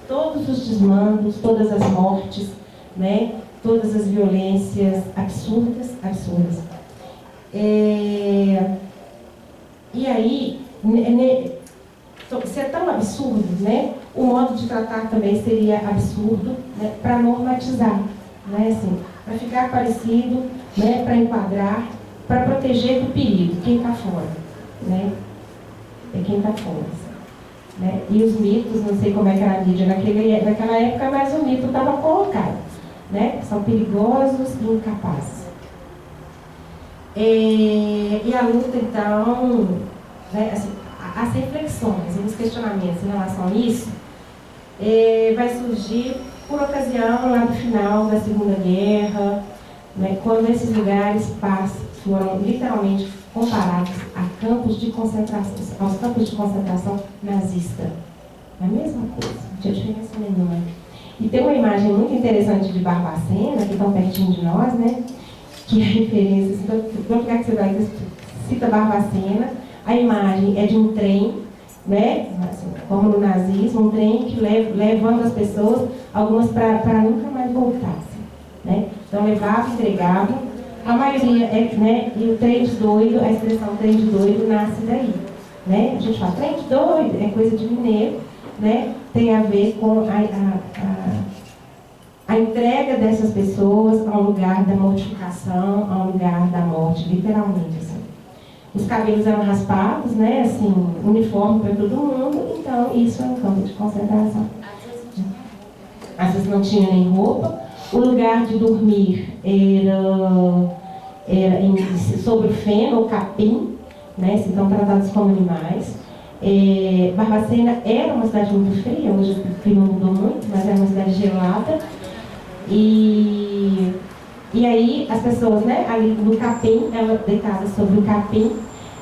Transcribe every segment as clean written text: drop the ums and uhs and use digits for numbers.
todos os desmandos, todas as mortes, né? Todas as violências absurdas. E aí, se é tão absurdo, né? O modo de tratar também seria absurdo, né? Para normatizar, né? Assim, para ficar parecido, né? Para enquadrar, para proteger do perigo, quem está fora, né? É quem está fora. Né? E os mitos, não sei como é que era a mídia naquela época, mas o mito estava colocado, né? São perigosos e incapazes. E a luta, então, né? Assim, as reflexões e os questionamentos em relação a isso vai surgir por ocasião lá no final da Segunda Guerra, né? Quando esses lugares foram literalmente comparados a campos de concentração, aos campos de concentração nazista. É a mesma coisa, não tinha diferença nenhuma. E tem uma imagem muito interessante de Barbacena, que tão pertinho de nós, né? Que é referência, todo lugar que você vai, cita Barbacena, a imagem é de um trem, né? Assim, como no nazismo, um trem que levando as pessoas, algumas para nunca mais voltassem, né? Então levava, entregava. A maioria né? E o trem de doido, a expressão trem de doido nasce daí, né? A gente fala, trem de doido é coisa de mineiro, né? Tem a ver com a entrega dessas pessoas a um lugar da mortificação, a um lugar da morte, literalmente, assim. Os cabelos eram raspados, né? Assim, uniforme para todo mundo, então isso é um campo de concentração. Às vezes não tinha nem roupa. O lugar de dormir era sobre o feno ou capim, né? Então tratados como animais. Barbacena era uma cidade muito fria, hoje o clima mudou muito, mas era uma cidade gelada. E aí as pessoas, né, ali no capim, deitadas sobre o capim,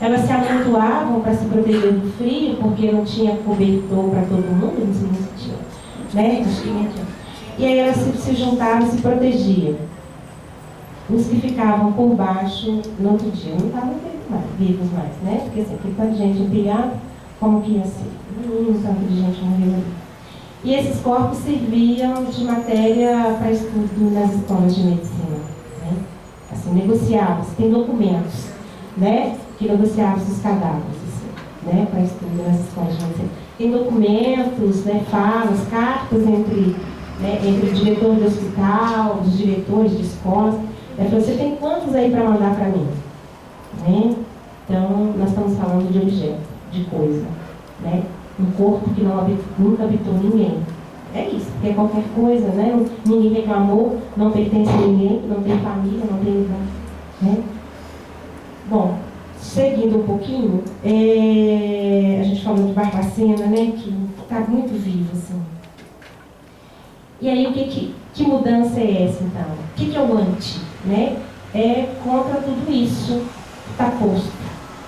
elas se amontoavam para se proteger do frio, porque não tinha cobertor para todo mundo, não se tinha, né? E aí elas se juntavam e se protegiam. Os que ficavam por baixo no outro dia não estavam vivos mais, né? Porque assim, aquele tanto de gente empilhada, como que ia ser? Um tanto de gente morreu ali. E esses corpos serviam de matéria para estudo nas escolas de medicina, né? Assim, negociavam-se, tem documentos, né? Que negociavam os cadáveres, assim, né? Para estudo nas escolas de medicina. Tem documentos, né? Falas, cartas entre o diretor do hospital, os diretores de escolas. Você tem quantos aí para mandar para mim? Né? Então, nós estamos falando de objeto, de coisa, né? Um corpo que nunca habitou ninguém. É isso, porque é qualquer coisa, né? Ninguém reclamou, não pertence a ninguém, não tem família, não tem ninguém, né? Bom, seguindo um pouquinho, a gente falou de Barbacena, né? Que está muito vivo, assim. E aí, que mudança é essa, então? O que é o anti? Né? É contra tudo isso que está posto,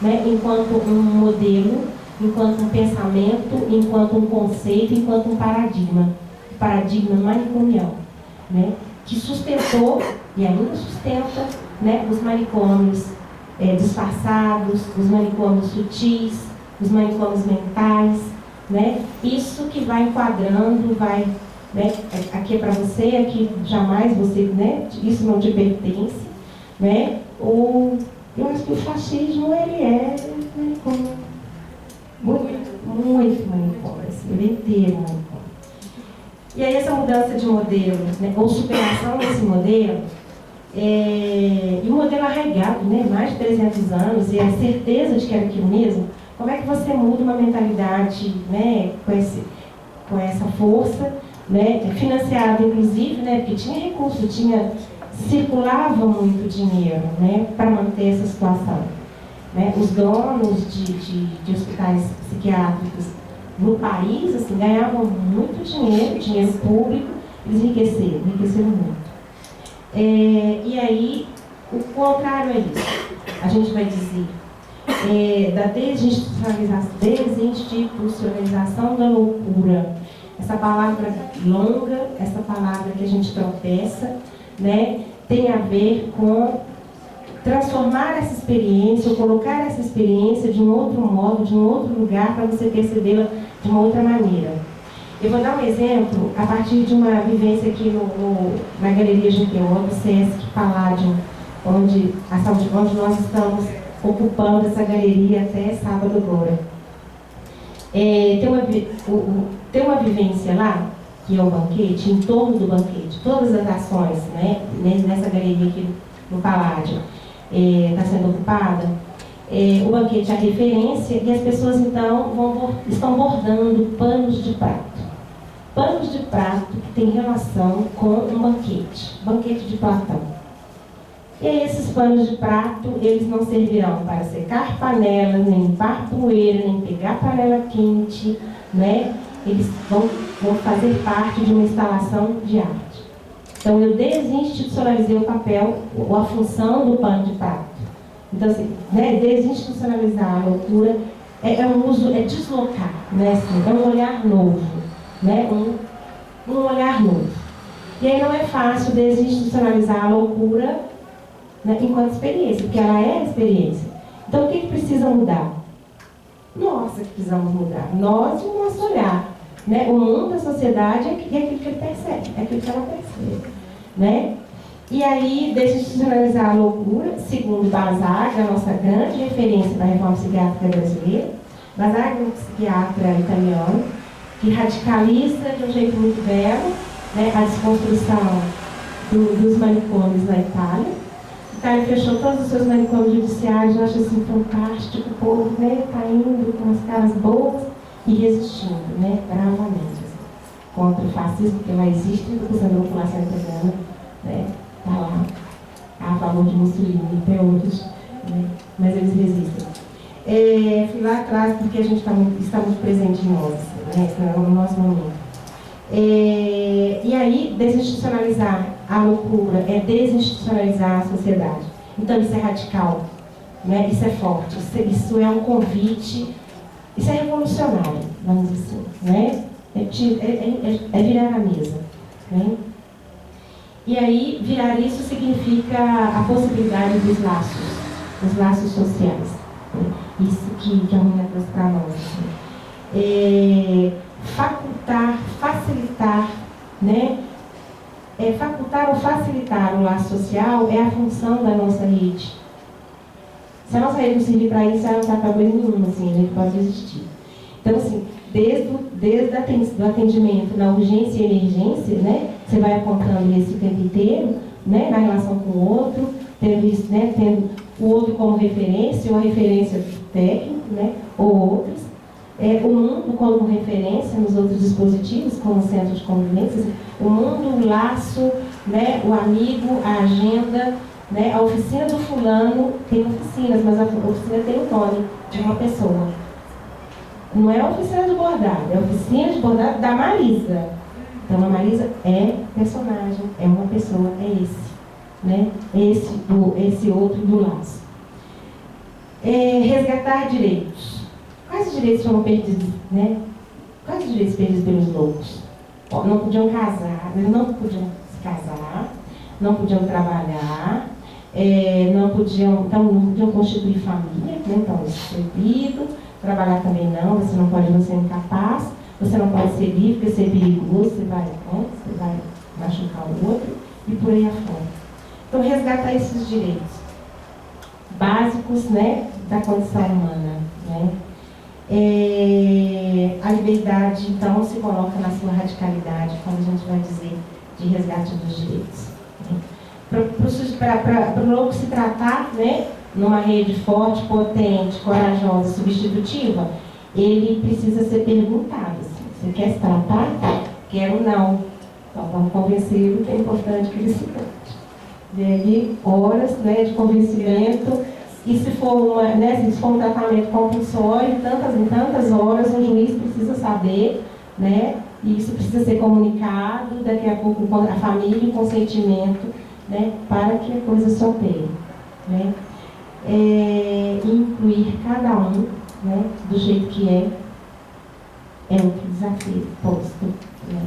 né? Enquanto um modelo, enquanto um pensamento, enquanto um conceito, enquanto um paradigma manicomial, né? Que sustentou e ainda sustenta, né? Os manicômios disfarçados, os manicômios sutis, os manicômios mentais, né? Isso que vai enquadrando, vai... Né? Aqui é para você, aqui jamais você, né? Isso não te pertence, né? Eu acho que o fascismo ele é manicômio, muito manicômio, assim, ele é inteiro manicômio. E aí essa mudança de modelo, né? Ou superação desse modelo, e o modelo arraigado, né? Mais de 300 anos, e a certeza de que era aquilo mesmo, como é que você muda uma mentalidade, né? Com essa força, né, financiado inclusive, né, porque tinha recurso, circulava muito dinheiro, né, para manter essa situação, né. Os donos de hospitais psiquiátricos no país, assim, ganhavam muito dinheiro público, eles enriqueceram muito. E aí, o contrário é isso, a gente vai dizer, da desinstitucionalização da loucura. Essa palavra longa, essa palavra que a gente tropeça, né, tem a ver com transformar essa experiência, ou colocar essa experiência de um outro modo, de um outro lugar, para você percebê-la de uma outra maneira. Eu vou dar um exemplo a partir de uma vivência aqui na Galeria GTO, do Sesc Palladium, onde nós estamos ocupando essa galeria até sábado agora. Tem uma vivência lá, que é o banquete, em torno do banquete, todas as ações, né, nessa galeria aqui no Palladium está sendo ocupada. O banquete é a referência e as pessoas então estão bordando panos de prato. Panos de prato que tem relação com um banquete de Platão. E esses panos de prato, eles não servirão para secar panelas, nem limpar poeira, nem pegar panela quente, né? Eles vão fazer parte de uma instalação de arte. Então, eu desinstitucionalizei o papel, a função do pano de prato. Então, assim, né, desinstitucionalizar a loucura é deslocar, né? Assim, é um olhar novo, né? Um olhar novo. E aí não é fácil desinstitucionalizar a loucura, né, enquanto experiência, porque ela é a experiência. Então, o que precisa mudar? Nós que precisamos mudar. Nós e o nosso olhar. Né? O mundo, a sociedade, é aquilo que ele percebe, é aquilo que ela percebe. Né? E aí, desinstitucionalizar a loucura, segundo Basaglia, a nossa grande referência da reforma psiquiátrica brasileira. Basaglia é um psiquiatra italiano que radicaliza de um jeito muito belo, né, a desconstrução dos manicômios na Itália. A Itália fechou todos os seus manicômios judiciários, eu acho assim fantástico, o povo está indo com as caras boas e resistindo, né, bravamente, assim, contra o fascismo, que lá existe, usando a população italiana, né, está lá a favor de Mussolini e tem outros, né, mas eles resistem. Fui lá atrás porque a gente está muito presente em nós, né, no nosso momento. E aí, desinstitucionalizar a loucura é desinstitucionalizar a sociedade. Então, isso é radical, né? Isso é forte, isso é um convite, isso é revolucionário, vamos dizer assim, né? É virar a mesa, né? E aí, virar isso significa a possibilidade dos laços sociais, né? Isso que a menina trouxe para nós, assim. Facultar, facilitar, né? Facultar ou facilitar o laço social é a função da nossa rede. Se a nossa rede não servir para isso, ela não está para coisa nenhuma, assim, a gente pode existir. Então, assim, desde o atendimento na urgência e emergência, né? Você vai apontando isso o tempo inteiro, né? Na relação com o outro, tendo isso, né? Tendo o outro como referência, ou a referência técnica, né? Ou outros. O mundo como referência nos outros dispositivos, como centro de convivência, o mundo, o laço, né, o amigo, a agenda, né, a oficina do fulano tem oficinas, mas a oficina tem o nome de uma pessoa. Não é a oficina de bordado, é a oficina de bordado da Marisa. Então a Marisa é personagem, é uma pessoa, é esse, né, esse outro do laço. Resgatar direitos. Quais os direitos foram perdidos, né? Quais os direitos perdidos pelos loucos? Não podiam casar, não podiam se casar, não podiam trabalhar, não podiam constituir família, né? Então isso é proibido, trabalhar também não, você não pode ser incapaz, você não pode ser livre, porque ser perigoso, você vai machucar o outro e por aí afora. Então resgatar esses direitos básicos, né, da condição humana, né? A liberdade, então, se coloca na sua radicalidade, quando a gente vai dizer de resgate dos direitos. Para o louco se tratar, né, numa rede forte, potente, corajosa, substitutiva, ele precisa ser perguntado. Assim, você quer se tratar? Quero não. Então, vamos convencê-lo que é importante que ele se trate. E aí, horas, né, de convencimento. E se for, se for um tratamento compulsório, em tantas horas, o juiz precisa saber, né? E isso precisa ser comunicado, daqui a pouco a família, o consentimento, né? Para que a coisa se opere, né? Incluir cada um, né? Do jeito que é outro desafio posto, né?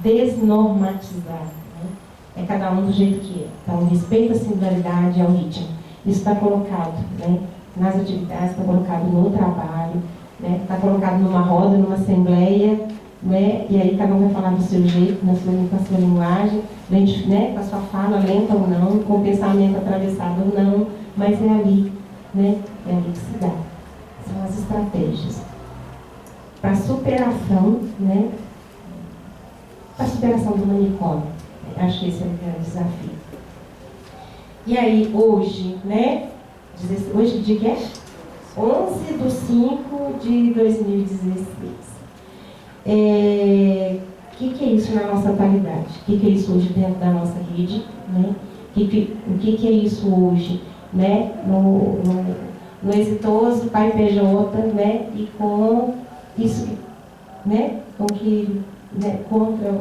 Desnormatizar, né? É cada um do jeito que é. Então, respeito à singularidade e ao ritmo. Isso está colocado, né, nas atividades, está colocado no trabalho, né, está colocado numa roda, numa assembleia, né? E aí cada um vai falar do seu jeito, com a sua linguagem, né? Com a sua fala lenta ou não, com o pensamento atravessado ou não, mas é ali, né? É ali que se dá. São as estratégias. Para a superação, né? Para a superação do manicômio. Acho que esse é o grande desafio. E aí, hoje, né? Hoje, de que é? 11/5/2016. O que é isso na nossa atualidade? O que é isso hoje dentro da nossa rede? Né? O que é isso hoje, né? No exitoso Pai PJ, né? E com isso, né? Com que, né? Contra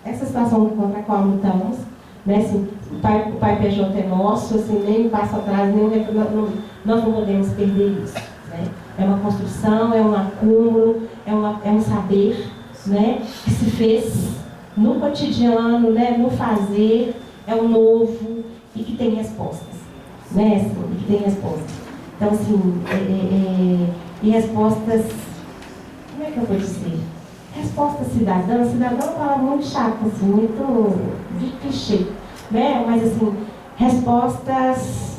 essa situação contra a qual lutamos, né? Assim, o Pai PJ é nosso, assim, nem um passo atrás, nós não podemos perder isso. Né? É uma construção, é um acúmulo, é um saber, né? Que se fez no cotidiano, né? No fazer, é o novo e que tem respostas. Né? Assim, e que tem respostas. Então, assim, e respostas, como é que eu vou dizer? Resposta cidadã. Cidadã é uma palavra muito chata, assim, muito de clichê, né? Mas, assim, respostas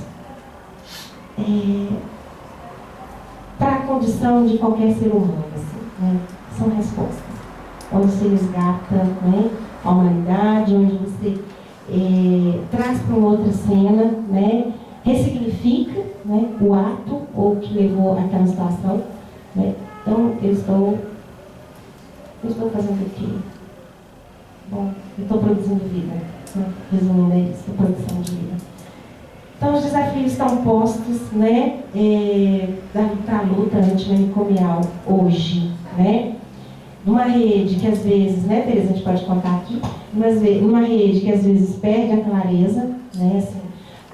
para a condição de qualquer ser humano, assim, né? São respostas. Onde você resgata, né, a humanidade, onde você traz para uma outra cena, né? Ressignifica, né, o ato ou que levou àquela situação, né? Então, eu estou fazendo o quê? Bom, eu estou produzindo vida, né? Resumindo, é isso, produção de vida. Então, os desafios estão postos, né, para a luta antimanicomial hoje, né? Numa rede que às vezes, né, Tereza, a gente pode contar aqui, numa rede que às vezes perde a clareza, né, assim,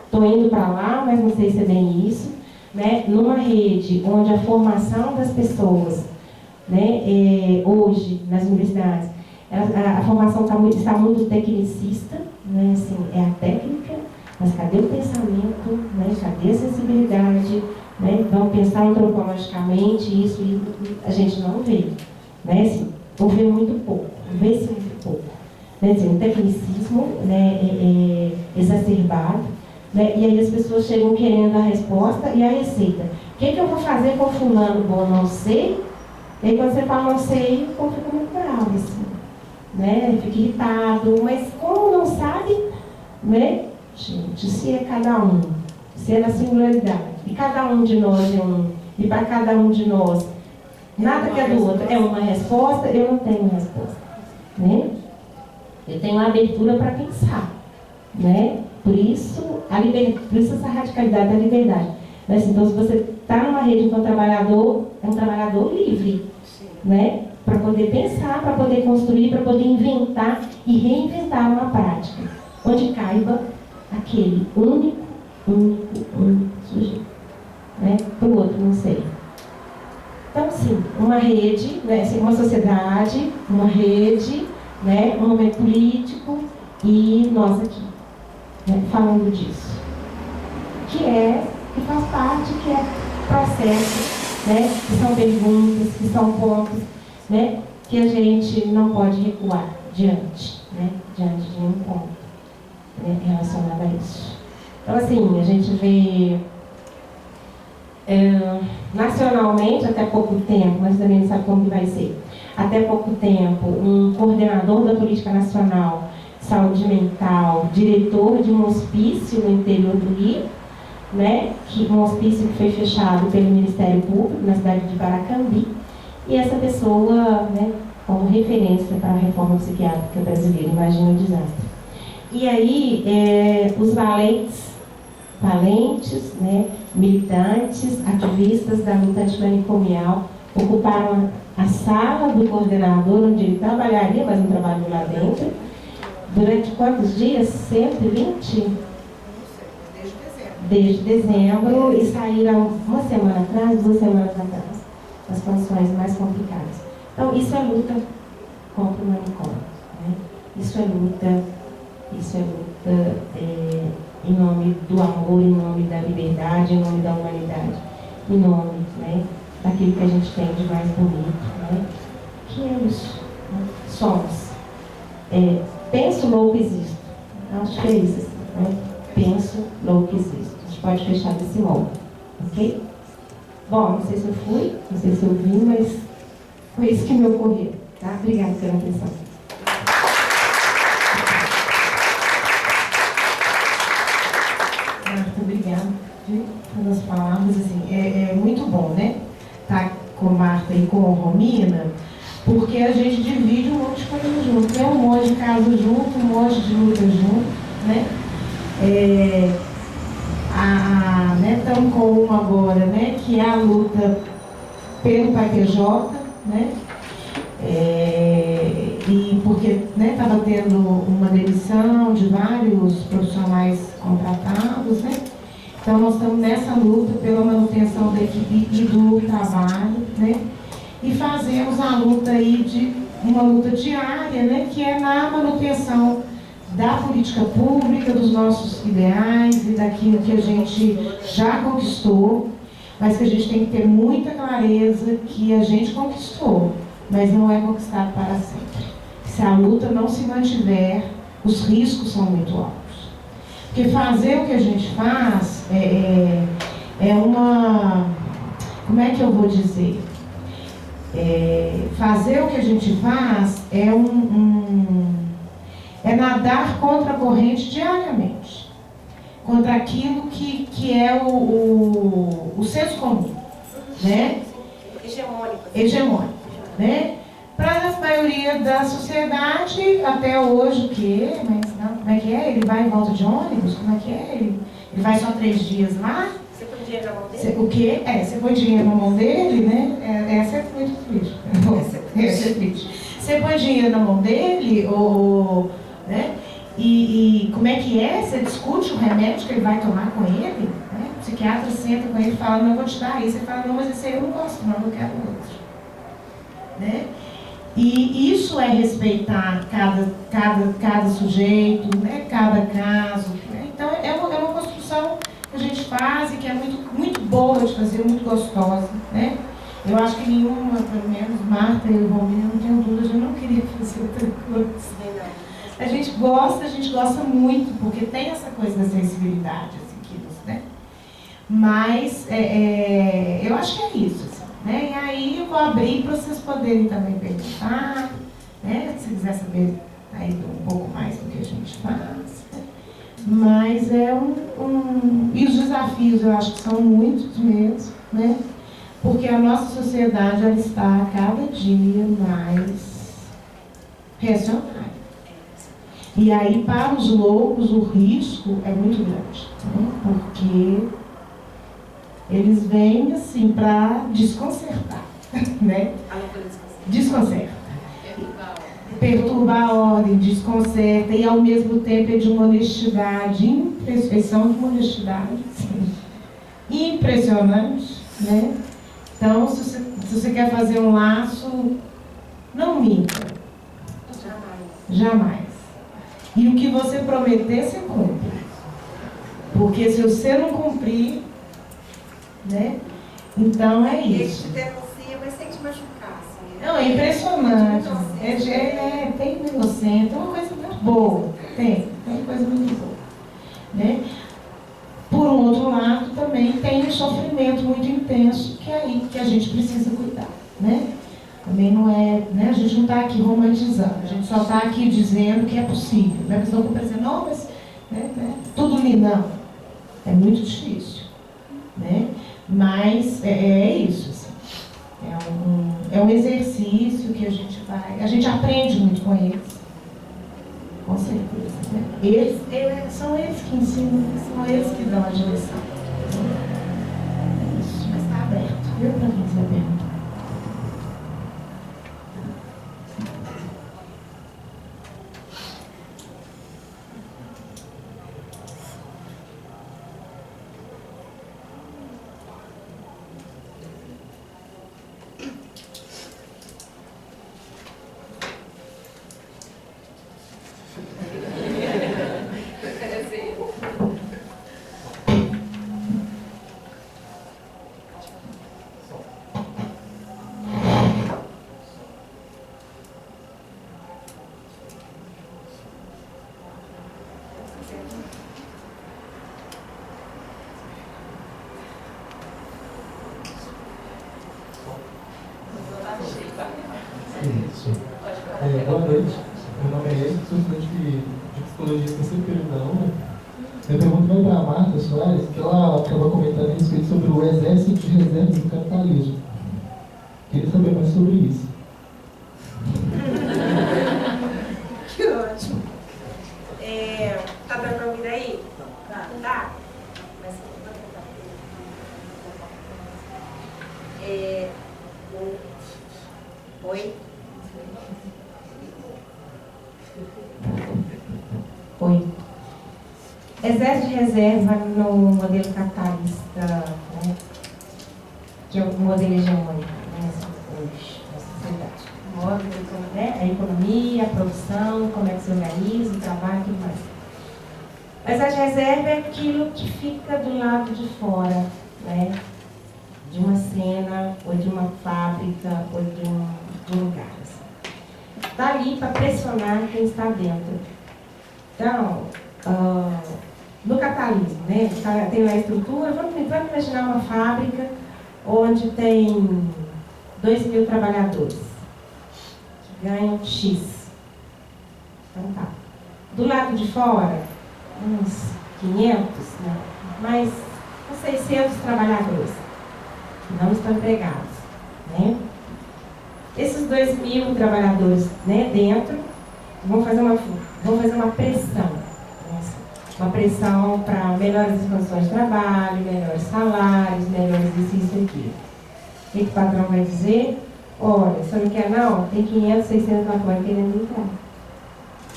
estou indo para lá, mas não sei se é bem isso, né? Numa rede onde a formação das pessoas, né, hoje, nas universidades, a formação está muito tecnicista, né, assim, é a técnica, mas cadê o pensamento, né, cadê a sensibilidade, né? Vamos pensar antropologicamente, isso a gente não vê, né, assim, ou vê muito pouco, vê-se muito pouco, né, assim, o tecnicismo, né, exacerbado, né, e aí as pessoas chegam querendo a resposta e a receita. O que eu vou fazer com fulano? Bom, não sei. E aí quando você fala não sei, o povo fica muito bravo, assim, né? Fica irritado, mas como não sabe, né? Gente, se é cada um, se é na singularidade, e cada um de nós é um, e para cada um de nós, nada que é do outro, é uma resposta, eu não tenho resposta, né? Eu tenho uma abertura para pensar, né? Por isso essa radicalidade da liberdade. Mas, então, se você está numa rede com um trabalhador, é um trabalhador livre, né? Para poder pensar, para poder construir, para poder inventar e reinventar uma prática, onde caiba aquele único sujeito, né? Para o outro, não sei. Então, sim, uma rede, né? Assim, uma sociedade, uma rede, né? Um momento político e nós aqui, né? Falando disso. Que faz parte, que é processo, né? Que são perguntas, que são pontos, né? Que a gente não pode recuar diante, né? Diante de um ponto, né? Relacionado a isso. Então, assim, a gente vê nacionalmente, até pouco tempo, mas também não sabe como que vai ser, até pouco tempo, um coordenador da política nacional, saúde mental, diretor de um hospício no interior do Rio, né, um hospício que foi fechado pelo Ministério Público na cidade de Paracambi, e essa pessoa, né, como referência para a reforma psiquiátrica brasileira, imagina o desastre. E aí, os valentes, né, militantes, ativistas da luta antimanicomial ocuparam a sala do coordenador, onde ele trabalharia, mas não trabalhou lá dentro, durante quantos dias? 120? Desde dezembro, e saíram uma semana atrás, 2 semanas atrás, as condições mais complicadas. Então, isso é luta contra o manicômio, né? Isso é luta em nome do amor, em nome da liberdade, em nome da humanidade, em nome, né, daquilo que a gente tem de mais bonito, né? Que é isso. somos. Penso, louco, existo. Acho que é isso, assim, né? Penso, louco, existo. A gente pode fechar desse modo, ok? Bom, não sei se eu fui, não sei se eu vim, mas foi isso que me ocorreu, tá? Obrigada pela atenção. Marta, obrigada pelas palavras, assim, é muito bom, né? Tá com Marta e com a Romina, porque a gente divide um monte de coisa junto, né? Um monte de caso junto, um monte de luta junto, né? Estamos com uma agora, né? Que é a luta pelo PAI-PJ, né? E porque estava tendo uma demissão de vários profissionais contratados, né? Então nós estamos nessa luta pela manutenção da equipe e do trabalho, né? E fazemos a luta aí uma luta diária, né? Que é na manutenção da política pública, dos nossos ideais e daquilo que a gente já conquistou, mas que a gente tem que ter muita clareza que a gente conquistou, mas não é conquistado para sempre. Se a luta não se mantiver, os riscos são muito altos. Porque fazer o que a gente faz é uma... Como é que eu vou dizer? Fazer o que a gente faz é nadar contra a corrente diariamente, contra aquilo que é o senso comum, né? Hegemônico, né? Para a maioria da sociedade, até hoje, o quê? Mas não, como é que é? Ele vai em volta de ônibus? Como é que é? Ele vai só 3 dias lá? Você põe dinheiro na mão dele? O quê? Você põe dinheiro na mão dele, né? Essa é muito triste. Essa é triste. Você põe dinheiro na mão dele, né? E como é que é? Você discute o remédio que ele vai tomar com ele? Né? O psiquiatra senta com ele e fala, não, eu vou te dar isso. Você fala, não, mas esse aí eu não gosto, não, eu quero outro. Né? E isso é respeitar cada sujeito, né? Cada caso. Né? Então, é uma construção que a gente faz e que é muito, muito boa de fazer, muito gostosa. Né? Eu acho que nenhuma, pelo menos Marta e o Romina, não tenho dúvida, eu não queria fazer outra coisa. A gente gosta muito, porque tem essa coisa da sensibilidade, assim, né? Mas eu acho que é isso, assim, né? E aí eu vou abrir para vocês poderem também perguntar, né? Se quiser saber aí um pouco mais do que a gente faz. Né? Mas e os desafios eu acho que são muitos mesmo, né? Porque a nossa sociedade ela está cada dia mais reacionária. E aí, para os loucos, o risco é muito grande, né? Porque eles vêm, assim, para desconcertar, né? Desconcerta. Perturbar a ordem, desconcerta, e ao mesmo tempo é de uma honestidade, impressão de uma honestidade, assim, impressionante, né? Então, se você quer fazer um laço, não minta. Jamais. E o que você prometer, você cumpre. Porque se você não cumprir, né? Então é isso. Ele te denuncia, mas sem te machucar. Assim, não, é impressionante. Tem um inocente, é uma coisa muito boa. Tem coisa muito boa. Né? Por um outro lado, também tem um sofrimento muito intenso, que é aí que a gente precisa cuidar. Né? Também não é, né? A gente não está aqui romantizando, a gente só está aqui dizendo que é possível. Né? A pessoa está dizendo, não, mas tudo não. É muito difícil. Né? Mas é isso. Assim. É um exercício que a gente aprende muito com eles. Com certeza. Né? São eles que ensinam, são eles que dão a direção. É isso, mas está aberto. Viu para quem quiser perguntar? Boa noite. Meu nome é Eric, sou estudante de psicologia no terceiro período da UNA. Minha pergunta vai para a Marta Soares, que ela estava comentando a respeito sobre o exército de reserva do capitalismo. Queria saber mais sobre isso. Que ótimo. Tá dando pra ouvir aí? Tá? Mas vou tentar. Oi? Oi. Exército de reserva no modelo capitalista, né, que é o modelo hegemônico, né, hoje, na sociedade. O modo, né, a economia, a produção, como é que se organiza, o trabalho e tudo mais. O exército de reserva é aquilo que fica do lado de fora, né, de uma cena, ou de uma fábrica, ou de um lugar. Está ali para pressionar quem está dentro. Então, no capitalismo, né, tem lá a estrutura, vamos imaginar uma fábrica onde tem 2.000 trabalhadores que ganham X. Então tá. Do lado de fora, uns 500, né, mas uns 600 trabalhadores que não estão empregados, né? Esses 2.000 trabalhadores, né, dentro vão fazer uma pressão, né? Uma pressão para melhores condições de trabalho, melhores salários, melhores isso e aquilo. O que o patrão vai dizer? Olha, você não quer não? Tem 500, 600 lá fora querendo entrar.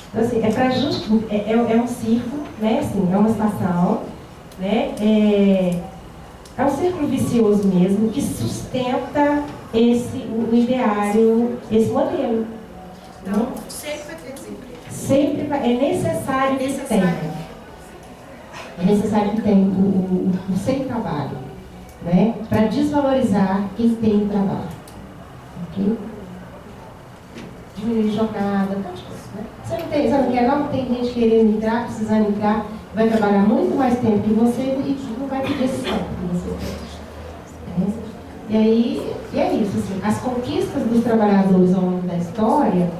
Então, assim, é para justificar, é um círculo, né, assim, é uma situação, né, é um círculo vicioso mesmo, que sustenta o ideário, esse modelo. Então, sempre vai ter desemprego. Sempre é necessário que tenha. É necessário que tenha o sem trabalho, né? Para desvalorizar quem tem trabalho. Okay? Diminuir jornada, tantas coisas, né? Você não quer não? Tem gente querendo entrar, precisando entrar, vai trabalhar muito mais tempo que você e não vai pedir esse tempo que você tem. E aí, é isso, assim, as conquistas dos trabalhadores ao longo da história,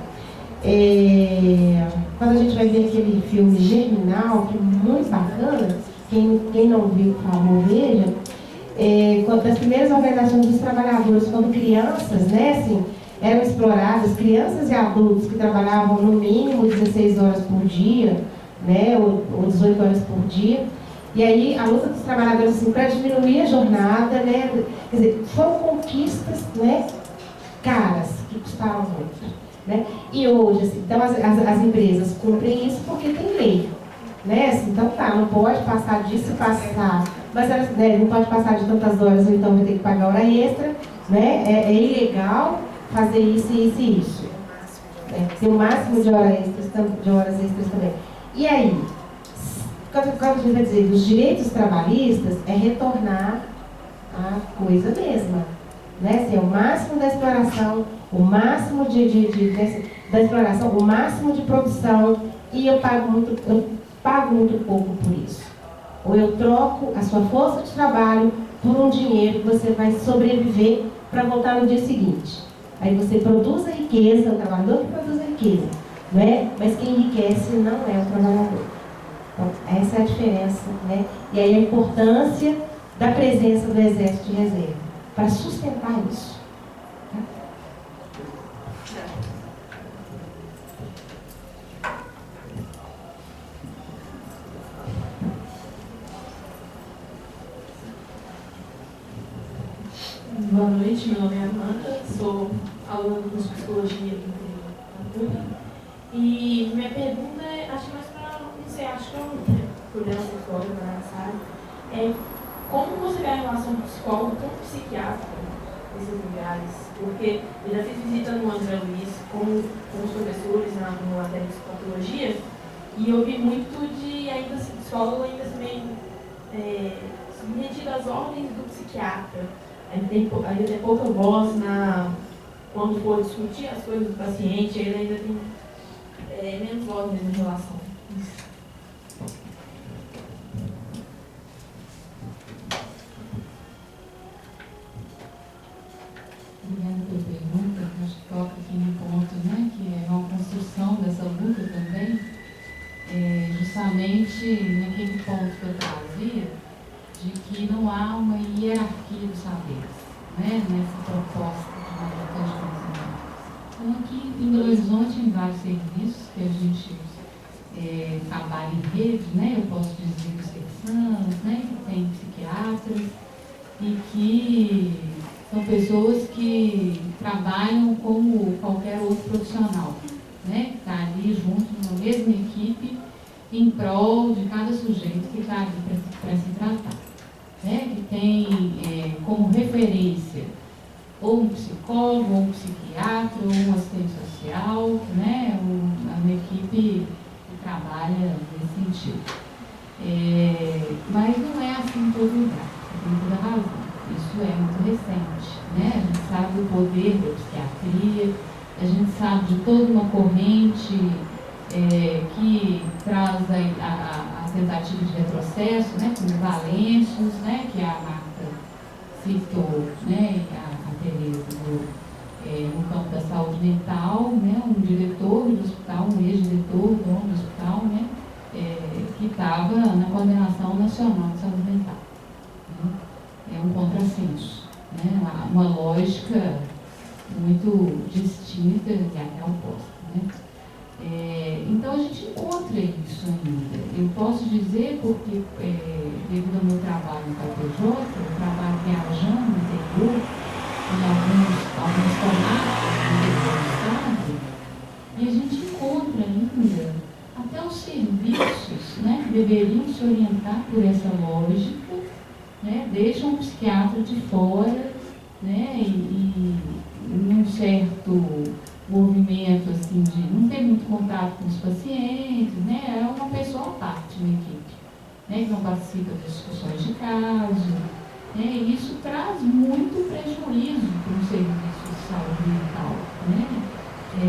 quando a gente vai ver aquele filme Germinal, que é muito bacana, quem não viu, por favor, veja, das primeiras organizações dos trabalhadores, quando crianças, né, assim, eram exploradas, crianças e adultos que trabalhavam no mínimo 16 horas por dia, né, ou 18 horas por dia. E aí, a luta dos trabalhadores, assim, para diminuir a jornada, né, quer dizer, foram conquistas, né, caras, que custaram muito, né. E hoje, assim, então, as empresas cumprem isso porque tem lei, né, assim, então tá, não pode passar disso, passar, mas elas, né, não pode passar de tantas horas, ou então vai ter que pagar hora extra, né, é ilegal fazer isso, isso e isso. Tem o máximo de horas extras também. E aí? Quando a gente vai dizer dos direitos trabalhistas, é retornar à coisa mesma. Né? Assim, é o máximo da exploração, o máximo da exploração, o máximo de produção, e eu pago muito pouco por isso. Ou eu troco a sua força de trabalho por um dinheiro que você vai sobreviver para voltar no dia seguinte. Aí você produz a riqueza, o trabalhador que produz a riqueza, não é? Mas quem enriquece não é o trabalhador. Então, essa é a diferença, né? E aí a importância da presença do Exército de Reserva, para sustentar isso. Tá? Boa noite, meu nome é Amanda, sou aluna do curso de Psicologia do interior da PUC. E minha pergunta é, acho mais para, não sei, acho que é por dentro da psicóloga, sabe? Como você vê a relação psicólogo com psiquiatra nesses lugares? Porque eu já fiz visita no André Luiz com os professores na matéria de psicologia e eu vi muito de ainda assim, psicólogo ainda meio submetido às ordens do psiquiatra. Ainda tem pouca voz quando for discutir as coisas do paciente, ele ainda tem menos voz mesmo em relação a isso. Obrigada pela pergunta. Acho que toca aqui no ponto, né, que é uma justamente naquele ponto que eu trazia, de que não há uma hierarquia dos saberes, né, nessa proposta de laboratório de conhecimento. Então, aqui em Belo Horizonte, em vários serviços que a gente trabalha em rede, né, eu posso dizer que os secçanos, né, que tem psiquiatras, e que são pessoas que trabalham como qualquer outro profissional, né, que está ali junto na mesma equipe em prol de cada sujeito que está ali para se tratar, né, que tem como referência ou um psicólogo, ou um psiquiatra, ou um assistente social, né, uma equipe que trabalha nesse sentido. Mas não é assim em todo lugar, você tem toda a razão. Isso é muito recente, né? A gente sabe o poder da psiquiatria, a gente sabe de toda uma corrente que traz a tentativa de retrocesso, né? Como Valêncios, né? Que a Marta citou, né? A Tereza no campo da saúde mental, né? Um diretor do hospital, um ex-diretor, dono do hospital, né? Que estava na coordenação nacional de saúde mental. Né? É um contrassenso, né? Uma lógica muito distinta e até oposta. Né? Então a gente encontra isso ainda. Eu posso dizer porque, devido ao meu trabalho no KPJ, eu trabalho viajando no interior, em alguns formatos do interior do estado, e a gente encontra ainda até os serviços, né, que deveriam se orientar por essa lógica, né, deixam o psiquiatra de fora, né, e num certo movimento assim, de não ter muito contato com os pacientes, né, é uma pessoa à parte na equipe, né, que não participa das discussões de caso, né, e isso traz muito prejuízo para o serviço de saúde mental, né. E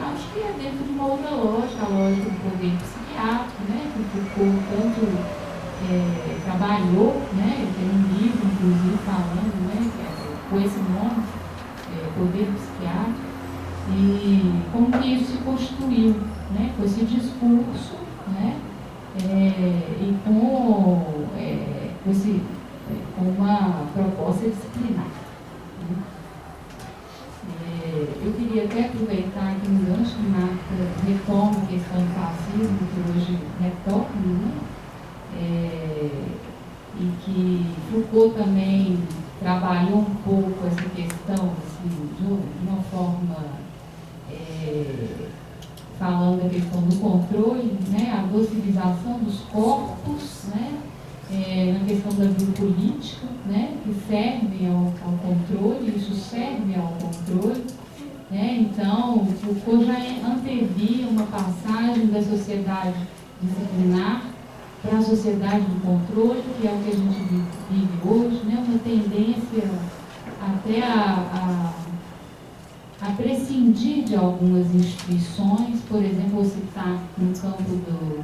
acho que é dentro de uma outra lógica, a lógica do poder psiquiátrico, né, que o Foucault tanto trabalhou, né, ele tem um livro, inclusive, falando, né, com esse nome, Poder Psiquiátrico, e como que isso se constituiu, né, com esse discurso, né, e com uma proposta disciplinar. Né. Eu queria até aproveitar aqui um gancho que Marta retoma a questão do fascismo, que hoje retorna, né? E que Foucault também trabalhou um pouco essa questão assim, de uma forma falando da questão do controle, né? A docilização dos corpos, né? Na questão da biopolítica, né? Que serve ao controle, isso serve ao controle. Né? Então, Foucault já antevia uma passagem da sociedade disciplinar para a sociedade do controle, que é o que a gente vive hoje, né? Uma tendência até a prescindir de algumas instituições, por exemplo, vou citar no campo do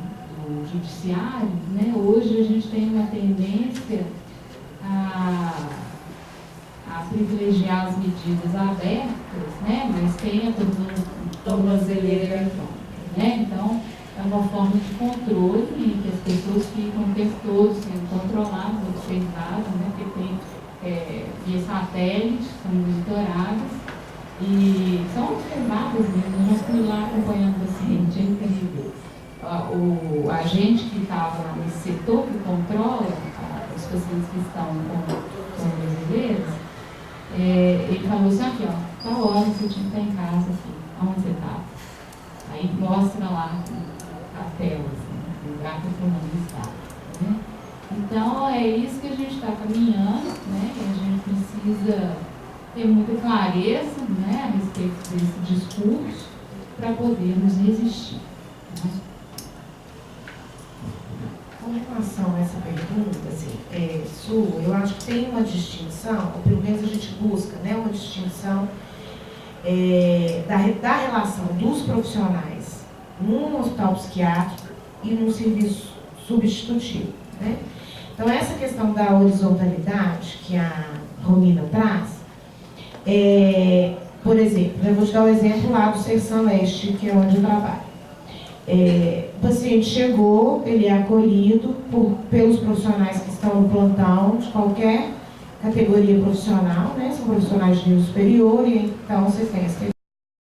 judiciário, né? Hoje a gente tem uma tendência a privilegiar as medidas abertas, né? Mas tem a tornozeleira eletrônica, né? Então, é uma forma de controle em que as pessoas ficam o tempo todo sendo controladas, observadas, né? Porque tem via satélites, são monitoradas e são observadas mesmo. Eu fui lá acompanhando o paciente, é incrível. O agente que estava nesse setor que controla os pacientes que estão com brasileiros, ele falou assim, aqui, ó, qual hora você tinha que estar em casa, aqui, aonde você está? Aí mostra lá a tela, assim, o lugar que o fulano está. Né? Então, é isso que a gente está caminhando, né? E a gente precisa ter muita clareza, né, a respeito desse discurso para podermos resistir. Né? Com relação a essa pergunta, assim, Su, eu acho que tem uma distinção, ou pelo menos a gente busca, né, uma distinção da relação dos profissionais num hospital psiquiátrico e num serviço substitutivo. Né? Então, essa questão da horizontalidade que a Romina traz, por exemplo, eu vou te dar o exemplo lá do Secção Leste, que é onde eu trabalho. O paciente chegou, ele é acolhido pelos profissionais que estão no plantão, de qualquer categoria profissional, né? São profissionais de nível superior, e então você tem